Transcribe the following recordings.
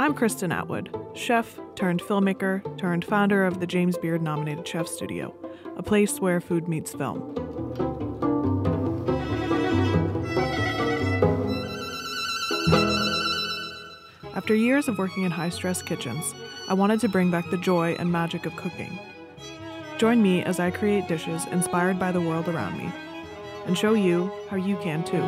I'm Kristen Atwood, chef turned filmmaker turned founder of the James Beard nominated Chef Studio, a place where food meets film. After years of working in high-stress kitchens, I wanted to bring back the joy and magic of cooking. Join me as I create dishes inspired by the world around me, and show you how you can too.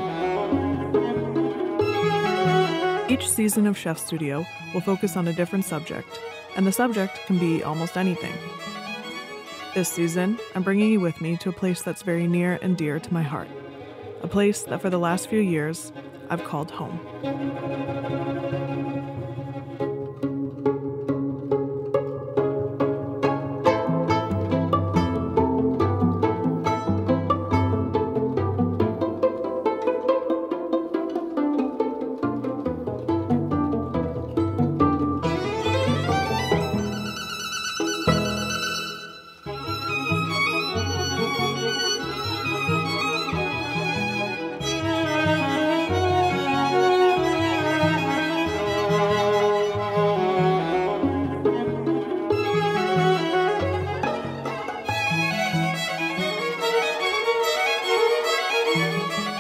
Each season of Chef Studio will focus on a different subject, and the subject can be almost anything. This season, I'm bringing you with me to a place that's very near and dear to my heart, a place that for the last few years, I've called home.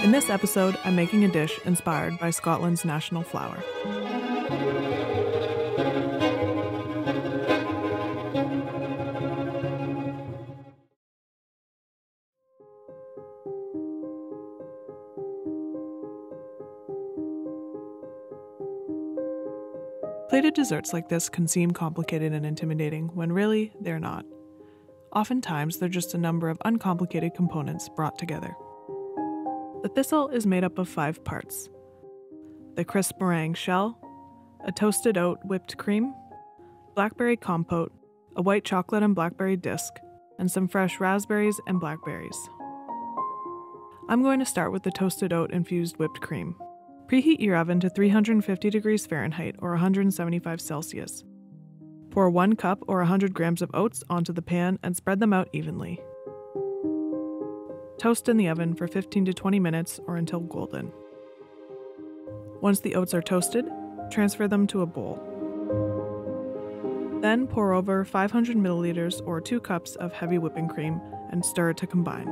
In this episode, I'm making a dish inspired by Scotland's national flower. Plated desserts like this can seem complicated and intimidating when really they're not. Oftentimes, they're just a number of uncomplicated components brought together. The Thistle is made up of 5 parts: the crisp meringue shell, a toasted oat whipped cream, Blackberry Compote, a white chocolate and blackberry disc, and some fresh raspberries and blackberries. I'm going to start with the toasted oat infused whipped cream. Preheat your oven to 350 degrees Fahrenheit or 175 Celsius. Pour 1 cup or 100 grams of oats onto the pan and spread them out evenly. Toast in the oven for 15 to 20 minutes or until golden. Once the oats are toasted, transfer them to a bowl. Then pour over 500 milliliters or 2 cups of heavy whipping cream and stir to combine.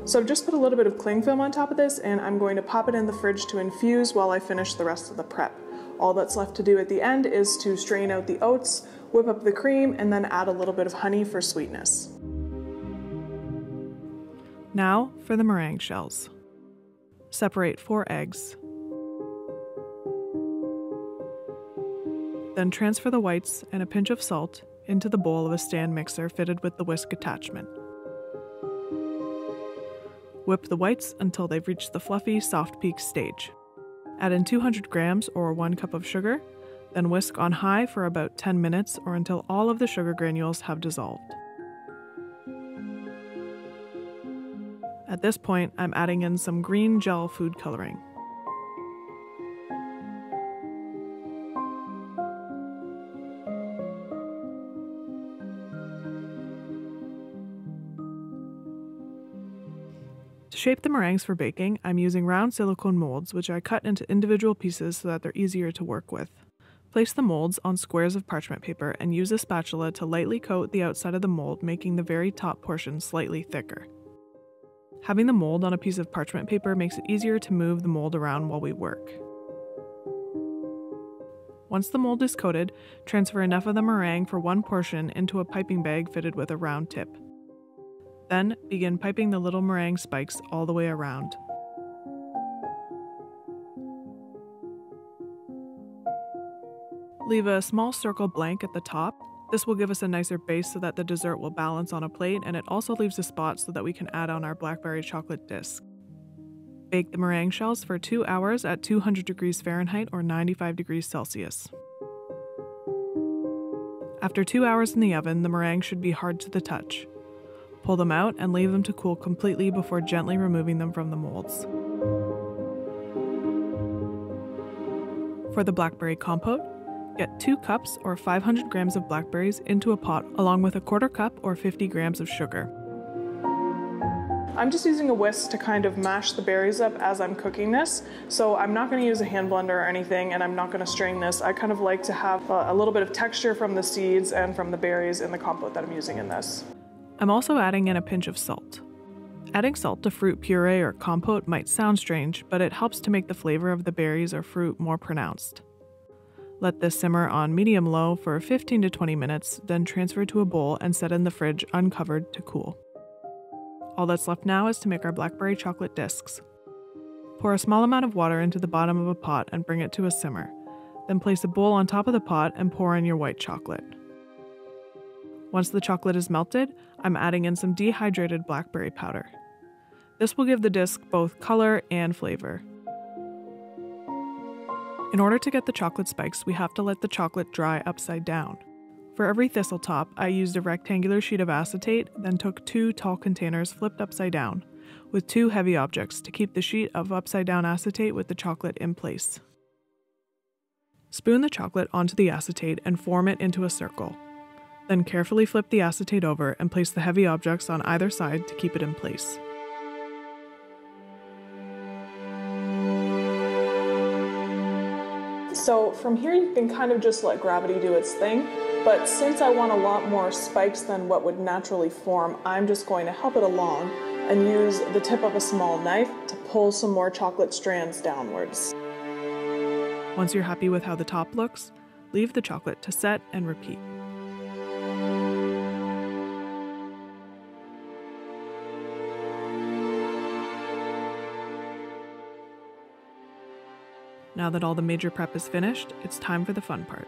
So I've just put a little bit of cling film on top of this, and I'm going to pop it in the fridge to infuse while I finish the rest of the prep. All that's left to do at the end is to strain out the oats, whip up the cream, and then add a little bit of honey for sweetness. Now for the meringue shells. Separate 4 eggs. Then transfer the whites and a pinch of salt into the bowl of a stand mixer fitted with the whisk attachment. Whip the whites until they've reached the fluffy, soft peak stage. Add in 200 grams or 1 cup of sugar, then whisk on high for about 10 minutes or until all of the sugar granules have dissolved. At this point, I'm adding in some green gel food coloring. To shape the meringues for baking, I'm using round silicone molds which I cut into individual pieces so that they're easier to work with. Place the molds on squares of parchment paper and use a spatula to lightly coat the outside of the mold, making the very top portion slightly thicker. Having the mold on a piece of parchment paper makes it easier to move the mold around while we work. Once the mold is coated, transfer enough of the meringue for 1 portion into a piping bag fitted with a round tip. Then begin piping the little meringue spikes all the way around. Leave a small circle blank at the top. This will give us a nicer base so that the dessert will balance on a plate, and it also leaves a spot so that we can add on our blackberry chocolate disc. Bake the meringue shells for 2 hours at 200 degrees Fahrenheit or 95 degrees Celsius. After 2 hours in the oven, the meringue should be hard to the touch. Pull them out and leave them to cool completely before gently removing them from the molds. For the Blackberry Compote, get 2 cups or 500 grams of blackberries into a pot along with a 1/4 cup or 50 grams of sugar. I'm just using a whisk to kind of mash the berries up as I'm cooking this. So I'm not going to use a hand blender or anything, and I'm not going to strain this. I kind of like to have a little bit of texture from the seeds and from the berries in the compote that I'm using in this. I'm also adding in a pinch of salt. Adding salt to fruit puree or compote might sound strange, but it helps to make the flavor of the berries or fruit more pronounced. Let this simmer on medium-low for 15 to 20 minutes, then transfer to a bowl and set in the fridge uncovered to cool. All that's left now is to make our blackberry chocolate discs. Pour a small amount of water into the bottom of a pot and bring it to a simmer. Then place a bowl on top of the pot and pour in your white chocolate. Once the chocolate is melted, I'm adding in some dehydrated blackberry powder. This will give the disc both color and flavor. In order to get the chocolate spikes, we have to let the chocolate dry upside down. For every thistle top, I used a rectangular sheet of acetate, then took 2 tall containers flipped upside down, with 2 heavy objects to keep the sheet of upside down acetate with the chocolate in place. Spoon the chocolate onto the acetate and form it into a circle. Then carefully flip the acetate over and place the heavy objects on either side to keep it in place. So from here you can kind of just let gravity do its thing, but since I want a lot more spikes than what would naturally form, I'm just going to help it along and use the tip of a small knife to pull some more chocolate strands downwards. Once you're happy with how the top looks, leave the chocolate to set and repeat. Now that all the major prep is finished, it's time for the fun part.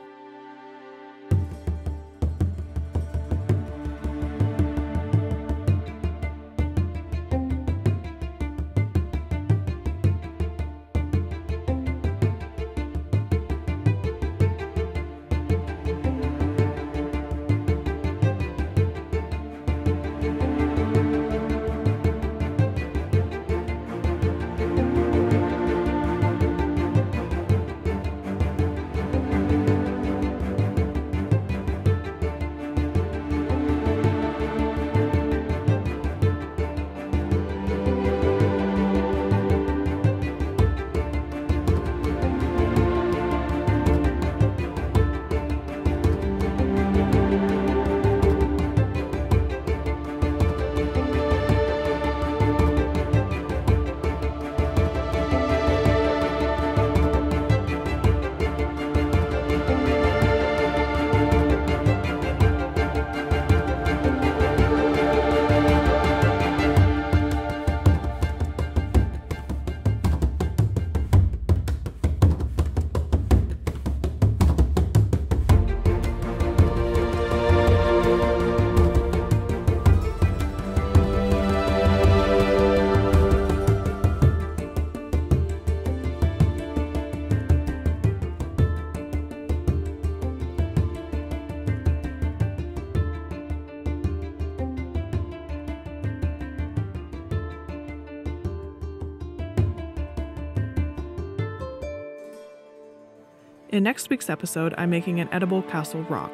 In next week's episode, I'm making an edible castle rock.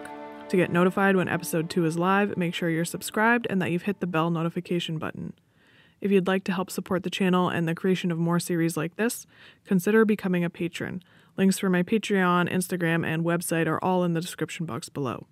To get notified when episode 2 is live, make sure you're subscribed and that you've hit the bell notification button. If you'd like to help support the channel and the creation of more series like this, consider becoming a patron. Links for my Patreon, Instagram, and website are all in the description box below.